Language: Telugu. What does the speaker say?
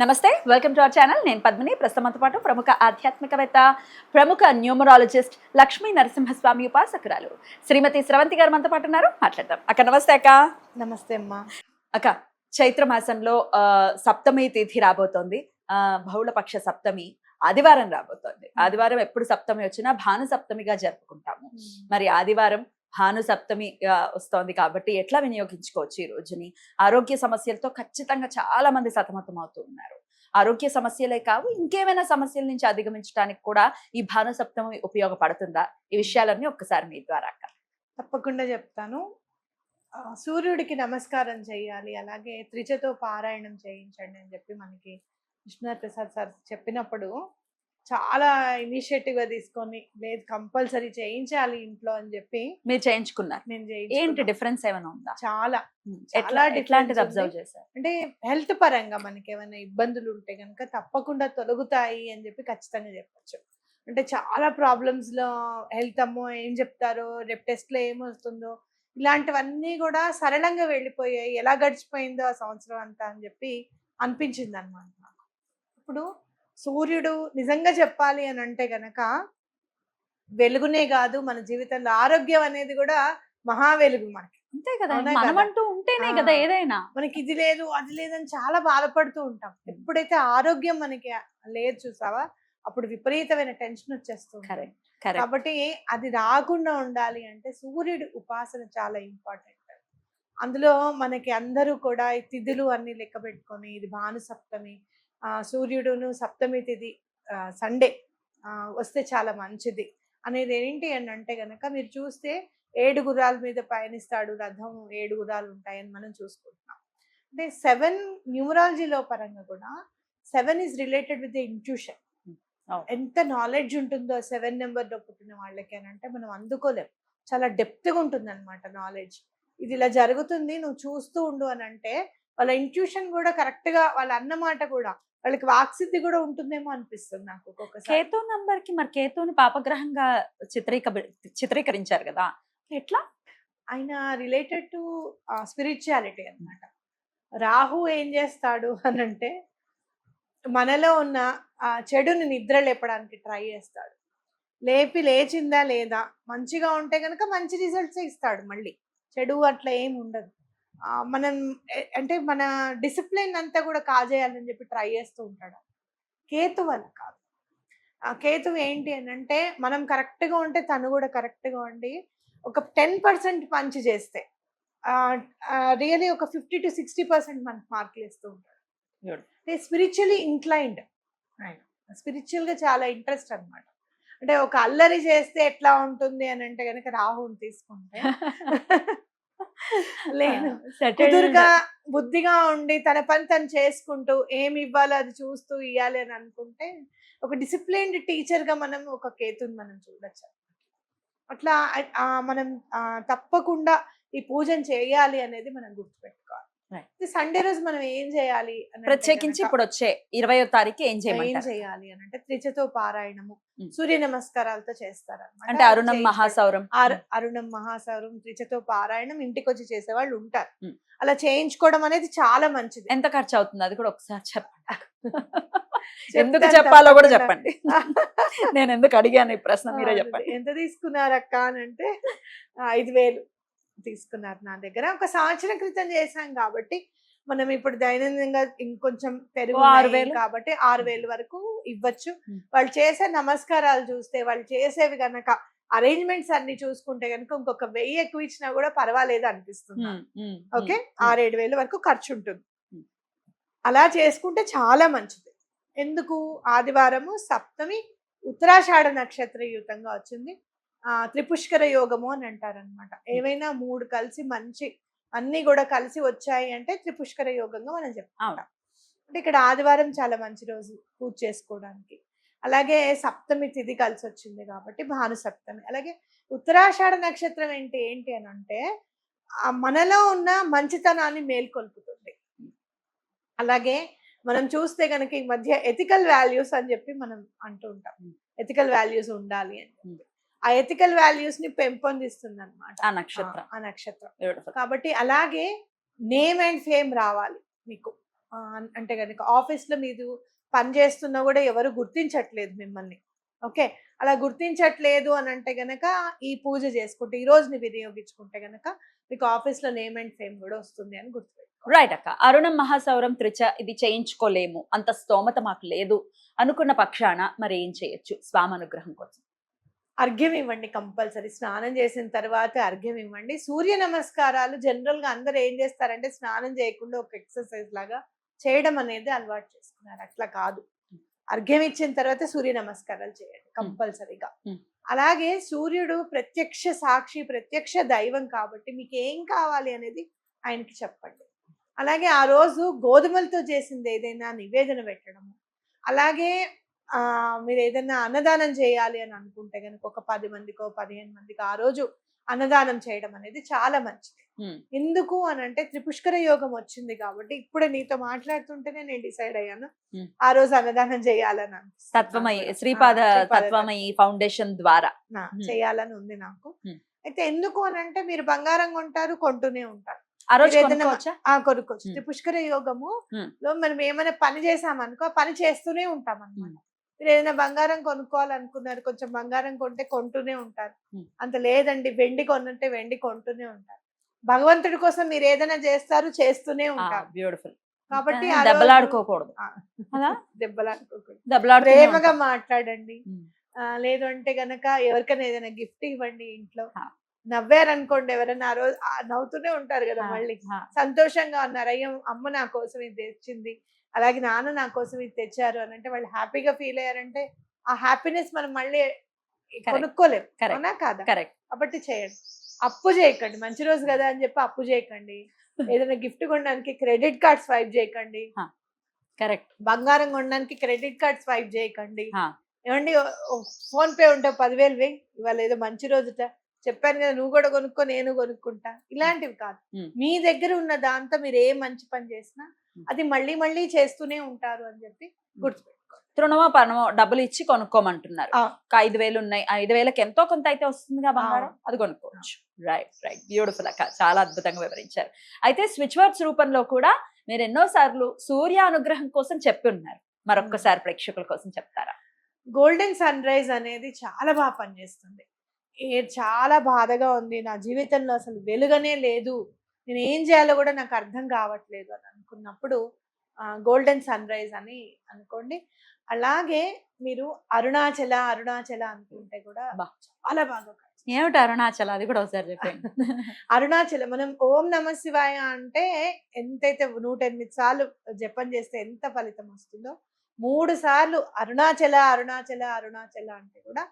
నమస్తే, వెల్కమ్ టు అవర్ ఛానల్. నేను పద్మిని. ప్రస్తుతంతో పాటు ప్రముఖ ఆధ్యాత్మికవేత్త, ప్రముఖ న్యూమరాలజిస్ట్ లక్ష్మీ నరసింహస్వామి ఉపాసకురాలు శ్రీమతి స్రవంతి గారు మనతో పాటు ఉన్నారు. మాట్లాడదాం. అక్క నమస్తే. అక్క నమస్తే అమ్మా. అక్క, చైత్ర మాసంలో సప్తమి తిథి రాబోతోంది. బహుళపక్ష సప్తమి ఆదివారం రాబోతోంది. ఆదివారం ఎప్పుడు సప్తమి వచ్చినా భాను సప్తమిగా జరుపుకుంటాము. మరి ఆదివారం భాను సప్తమిగా వస్తోంది కాబట్టి ఎట్లా వినియోగించుకోవచ్చు ఈ రోజుని? ఆరోగ్య సమస్యలతో ఖచ్చితంగా చాలా మంది సతమతం అవుతూ ఉన్నారు. ఆరోగ్య సమస్యలే కావు, ఇంకేమైనా సమస్యల నుంచి అధిగమించడానికి కూడా ఈ భాను సప్తమి ఉపయోగపడుతుందా? ఈ విషయాలన్నీ ఒక్కసారి మీ ద్వారా అక్క. తప్పకుండా చెప్తాను. సూర్యుడికి నమస్కారం చేయాలి, అలాగే త్రిజతో పారాయణం చేయించండి అని చెప్పి మనకి విష్ణునాథ్ ప్రసాద్ సార్ చెప్పినప్పుడు చాలా ఇనిషియేటివ్ గా తీసుకొని, లేదు కంపల్సరీ చేయించాలి ఇంట్లో అని చెప్పి మీరు చేయించుకున్నారు. ఏంటి డిఫరెన్స్ ఏమైనా ఉందా? చాలా ఎట్లాంటిది అబ్జర్వ్ చేశారు? అంటే హెల్త్ పరంగా మనకి ఏమైనా ఇబ్బందులు ఉంటే కనుక తప్పకుండా తొలగుతాయి అని చెప్పి ఖచ్చితంగా చెప్పచ్చు. అంటే చాలా ప్రాబ్లమ్స్ లో హెల్త్ అమ్మో ఏం చెప్తారో, రేపు టెస్ట్ లో ఏమొస్తుందో, ఇలాంటివన్నీ కూడా సరళంగా వెళ్ళిపోయాయి. ఎలా గడిచిపోయిందో ఆ సంవత్సరం అంతా అని చెప్పి అనిపించింది అనమాట నాకు. ఇప్పుడు సూర్యుడు నిజంగా చెప్పాలి అని అంటే గనక వెలుగునే కాదు, మన జీవితంలో ఆరోగ్యం అనేది కూడా మహా వెలుగు మనకి. అంతే కదా, మనమంటూ ఉంటేనే కదా ఏదైనా. మనకి ఇది లేదు అది లేదని చాలా బాధపడుతూ ఉంటాం. ఎప్పుడైతే ఆరోగ్యం మనకి లేదు చూసావా, అప్పుడు విపరీతమైన టెన్షన్ వచ్చేస్తుంది. కాబట్టి అది రాకుండా ఉండాలి అంటే సూర్యుడి ఉపాసన చాలా ఇంపార్టెంట్. అందులో మనకి అందరూ కూడా ఈ తిథులు అన్ని లెక్క పెట్టుకొని, ఇది భాను సప్తమి, సూర్యుడును సప్తమి తిథి సండే వస్తే చాలా మంచిది అనేది ఏంటి అని అంటే గనక మీరు చూస్తే 7 గుర్రాల మీద పయనిస్తాడు రథం, 7 గుర్రాలు ఉంటాయని మనం చూసుకుంటున్నాం. అంటే 7 న్యూమరాలజీలో పరంగా కూడా 7 is related with the intuition. ఎంత నాలెడ్జ్ ఉంటుందో 7 నెంబర్లో పుట్టిన వాళ్ళకి అని అంటే మనం అందుకోలేం. చాలా డెప్త్గా ఉంటుంది అనమాట నాలెడ్జ్. ఇది ఇలా జరుగుతుంది, నువ్వు చూస్తూ ఉండు అని అంటే వాళ్ళ ఇంట్యూషన్ కూడా కరెక్ట్ గా, వాళ్ళ అన్నమాట కూడా వాళ్ళకి వాక్సిద్ధి కూడా ఉంటుందేమో అనిపిస్తుంది నాకు ఒక్కొక్కసారి. కేతు నంబర్ కి మరి కేతుని పాపగ్రహంగా చిత్రీకరించారు కదా, ఎట్లా? ఆయన రిలేటెడ్ టు స్పిరిచువాలిటీ అన్నమాట. రాహు ఏం చేస్తాడు అని అంటే మనలో ఉన్న చెడుని నిద్ర లేపడానికి ట్రై చేస్తాడు. లేచిందా లేదా, మంచిగా ఉంటే కనుక మంచి రిజల్ట్స్ ఇస్తాడు. మళ్ళీ చెడు అట్లా ఏమి ఉండదు. మనం అంటే మన డిసిప్లిన్ అంతా కూడా కాజేయాలని చెప్పి ట్రై చేస్తూ ఉంటాడు. కేతు వల్ల కాదు. కేతువు ఏంటి అని అంటే మనం కరెక్ట్గా ఉంటే తను కూడా కరెక్ట్గా ఉండి ఒక 10% పంచ్ చేస్తే రియలీ ఒక 50 to 60% మనకు మార్కులు ఇస్తూ ఉంటాడు. స్పిరిచువలీ ఇంక్లైన్డ్, స్పిరిచువల్ గా చాలా ఇంట్రెస్ట్ అనమాట. అంటే ఒక అల్లరి చేస్తే ఎట్లా ఉంటుంది అని అంటే కనుక రాహుని తీసుకుంటే లేదు, కుదురుగా బుద్ధిగా ఉండి తన పని తను చేసుకుంటూ ఏమి ఇవ్వాలో అది చూస్తూ ఇవ్వాలి అని అనుకుంటే ఒక డిసిప్లైన్డ్ టీచర్ గా మనం ఒక కేతుని మనం చూడొచ్చు. అట్లా మనం తప్పకుండా ఈ పూజను చేయాలి అనేది మనం గుర్తుపెట్టుకోవాలి. సండే రోజు మనం ఏం చేయాలి, ప్రత్యేకించి ఇప్పుడు వచ్చే 20వ తారీఖు ఏం చేయాలి అని అంటే త్రిజతో పారాయణము, సూర్య నమస్కారాలతో చేస్తారు. అంటే అరుణం మహాసౌరం, అరుణం మహాసౌరం, త్రిజతో పారాయణం ఇంటికి వచ్చి చేసే వాళ్ళు ఉంటారు. అలా చేయించుకోవడం అనేది చాలా మంచిది. ఎంత ఖర్చు అవుతుంది అది కూడా ఒకసారి చెప్పండి. ఎందుకు చెప్పాలో కూడా చెప్పండి. నేను ఎందుకు అడిగాను ఈ ప్రశ్న, మీరే చెప్పండి. ఎంత తీసుకున్నారక్క అని అంటే 5,000 తీసుకున్నారు నా దగ్గర. ఒక సంవత్సరం క్రితం చేశాం కాబట్టి మనం ఇప్పుడు దైనందినంగా ఇంకొంచెం పెరుగు కాబట్టి 6,000 వరకు ఇవ్వచ్చు. వాళ్ళు చేసే నమస్కారాలు చూస్తే, వాళ్ళు చేసేవి గనక అరేంజ్మెంట్స్ అన్ని చూసుకుంటే కనుక ఇంకొక 1000 ఎక్కువ ఇచ్చినా కూడా పర్వాలేదు అనిపిస్తుంది. ఓకే, 6-7 వేలు వరకు ఖర్చు ఉంటుంది. అలా చేసుకుంటే చాలా మంచిది. ఎందుకు, ఆదివారము సప్తమి ఉత్తరాషాఢ నక్షత్ర యుతంగా వచ్చింది. త్రిపుష్కర యోగము అని అంటారనమాట. ఏవైనా 3 కలిసి మంచి అన్ని కూడా కలిసి వచ్చాయి అంటే త్రిపుష్కర యోగంగా మనం చెప్పుకుంటాం. అంటే ఇక్కడ ఆదివారం చాలా మంచి రోజు పూజ చేసుకోవడానికి. అలాగే సప్తమి తిథి కలిసి వచ్చింది కాబట్టి భాను సప్తమి. అలాగే ఉత్తరాషాఢ నక్షత్రం ఏంటి అని అంటే మనలో ఉన్న మంచితనాన్ని మేల్కొల్పుతుంది. అలాగే మనం చూస్తే కనుక ఈ మధ్య ఎథికల్ వాల్యూస్ అని చెప్పి మనం అంటూ ఉంటాం. ఎథికల్ వాల్యూస్ ఉండాలి అని చెప్పి ఆ ఎథికల్ వాల్యూస్ ని పెంపొందిస్తుంది అనమాట ఆ నక్షత్రం. కాబట్టి అలాగే నేమ్ అండ్ ఫేమ్ రావాలి మీకు. అంటే కనుక ఆఫీస్లో మీరు పని చేస్తున్నా కూడా ఎవరు గుర్తించట్లేదు మిమ్మల్ని. ఓకే, అలా గుర్తించట్లేదు అని అంటే గనక ఈ పూజ చేసుకుంటే, ఈ రోజుని వినియోగించుకుంటే గనక మీకు ఆఫీస్లో నేమ్ అండ్ ఫేమ్ కూడా వస్తుంది అని గుర్తుపెట్టుకోవాలి. రైట్ అక్క. అరుణం మహాసౌరం త్రిచ ఇది చేయించుకోలేము, అంత స్తోమత మాకు లేదు అనుకున్న పక్షాన మరి ఏం చేయొచ్చు స్వామి అనుగ్రహం కోసం? అర్ఘ్యం ఇవ్వండి కంపల్సరీ. స్నానం చేసిన తర్వాత అర్ఘ్యం ఇవ్వండి. సూర్య నమస్కారాలు జనరల్ గా అందరూ ఏం చేస్తారంటే స్నానం చేయకుండా ఒక ఎక్సర్సైజ్ లాగా చేయడం అనేది అలవాటు చేసుకున్నారు. అట్లా కాదు, అర్ఘ్యం ఇచ్చిన తర్వాత సూర్య నమస్కారాలు చేయండి కంపల్సరీగా. అలాగే సూర్యుడు ప్రత్యక్ష సాక్షి, ప్రత్యక్ష దైవం కాబట్టి మీకు ఏం కావాలి అనేది ఆయనకి చెప్పండి. అలాగే ఆ రోజు గోధుమలతో చేసింది ఏదైనా నివేదన పెట్టడము, అలాగే మీరు ఏదైనా అన్నదానం చేయాలి అని అనుకుంటే కనుక ఒక 10 మందికో 15 మందికో ఆ రోజు అన్నదానం చేయడం అనేది చాలా మంచిది. ఎందుకు అని అంటే త్రిపుష్కర యోగం వచ్చింది కాబట్టి ఇప్పుడే నీతో మాట్లాడుతుంటేనే నేను డిసైడ్ అయ్యాను ఆ రోజు అన్నదానం చేయాలని. తత్వమయి శ్రీపాద తత్వమయి ఫౌండేషన్ ద్వారా చేయాలని ఉంది నాకు. అయితే ఎందుకు అని అంటే మీరు బంగారం కొంటారు, కొంటూనే ఉంటారు, కొనుక్కోవచ్చు. త్రిపుష్కర యోగము లో మనం ఏమైనా పని చేసామనుకో పని చేస్తూనే ఉంటాం అన్నమాట. మీరు ఏదైనా బంగారం కొనుక్కోవాలనుకున్నారు, కొంచెం బంగారం కొంటే కొంటూనే ఉంటారు. అంత లేదండి వెండి కొనంటే వెండి కొంటూనే ఉంటారు. భగవంతుడి కోసం మీరు ఏదైనా చేస్తారు, చేస్తూనే ఉంటారు. బ్యూటిఫుల్. కాబట్టి దెబ్బలాడుకోకూడదు, ప్రేమగా మాట్లాడండి. లేదు అంటే గనక ఎవరికైనా ఏదైనా గిఫ్ట్ ఇవ్వండి. ఇంట్లో నవ్వారనుకోండి, ఎవరైనా ఆ రోజు నవ్వుతూనే ఉంటారు కదా, మళ్ళీ సంతోషంగా ఉన్నారు, అయ్యో అమ్మ నా కోసం ఇది తెచ్చింది, అలాగే నాన్న నా కోసం ఇది తెచ్చారు అని అంటే వాళ్ళు హ్యాపీగా ఫీల్ అయ్యారంటే ఆ హ్యాపీనెస్ మనం మళ్ళీ కొనుక్కోలేము, అవునా కాదా? కాబట్టి చేయండి. అప్పు చేయకండి, మంచి రోజు కదా అని చెప్పి అప్పు చేయకండి. ఏదైనా గిఫ్ట్ కొనడానికి క్రెడిట్ కార్డ్ స్వైప్ చేయకండి. కరెక్ట్. బంగారం కొనడానికి క్రెడిట్ కార్డ్ స్వైప్ చేయకండి. ఏమండి ఫోన్ పే ఉంటే 10,000 వేయి, ఇవాళ ఏదో మంచి రోజుట చెప్పాను కదా, నువ్వు కూడా కొనుక్కో నేను కొనుక్కుంటా, ఇలాంటివి కాదు. మీ దగ్గర ఉన్న దాంతో మీరు ఏ మంచి పని చేసినా అది మళ్ళీ మళ్ళీ చేస్తూనే ఉంటారు అని చెప్పి గుర్తుపెట్టుకోండి. తృణమో పనమో డబ్బులు ఇచ్చి కొనుక్కోమంటున్నారు. 5,000 ఉన్నాయి, 5,000కి ఎంతో కొంత అయితే వస్తుందిగా బంగారం, అది కొనుక్కోవచ్చు. రైట్ రైట్, బ్యూటిఫుల్ అక్క, చాలా అద్భుతంగా వివరించారు. అయితే స్విచ్ వర్డ్స్ రూపంలో కూడా మీరు ఎన్నో సార్లు సూర్య అనుగ్రహం కోసం చెప్పి ఉన్నారు, మరొక్కసారి ప్రేక్షకుల కోసం చెప్తారా? గోల్డెన్ సన్ రైజ్ అనేది చాలా బాగా పనిచేస్తుంది. చాలా బాధగా ఉంది, నా జీవితంలో అసలు వెలుగనే లేదు, నేను ఏం చేయాలో కూడా నాకు అర్థం కావట్లేదు అని అనుకున్నప్పుడు గోల్డెన్ సన్ రైజ్ అని అనుకోండి. అలాగే మీరు అరుణాచల అరుణాచల అనుకుంటే కూడా చాలా బాగా. ఏమిటి అరుణాచల, అది కూడా ఒకసారి చెప్పండి. అరుణాచల మనం ఓం నమ శివాయ అంటే ఎంతైతే 108 సార్లు జపం చేస్తే ఎంత ఫలితం వస్తుందో 3 సార్లు అరుణాచల అరుణాచల అరుణాచల అంటే కూడా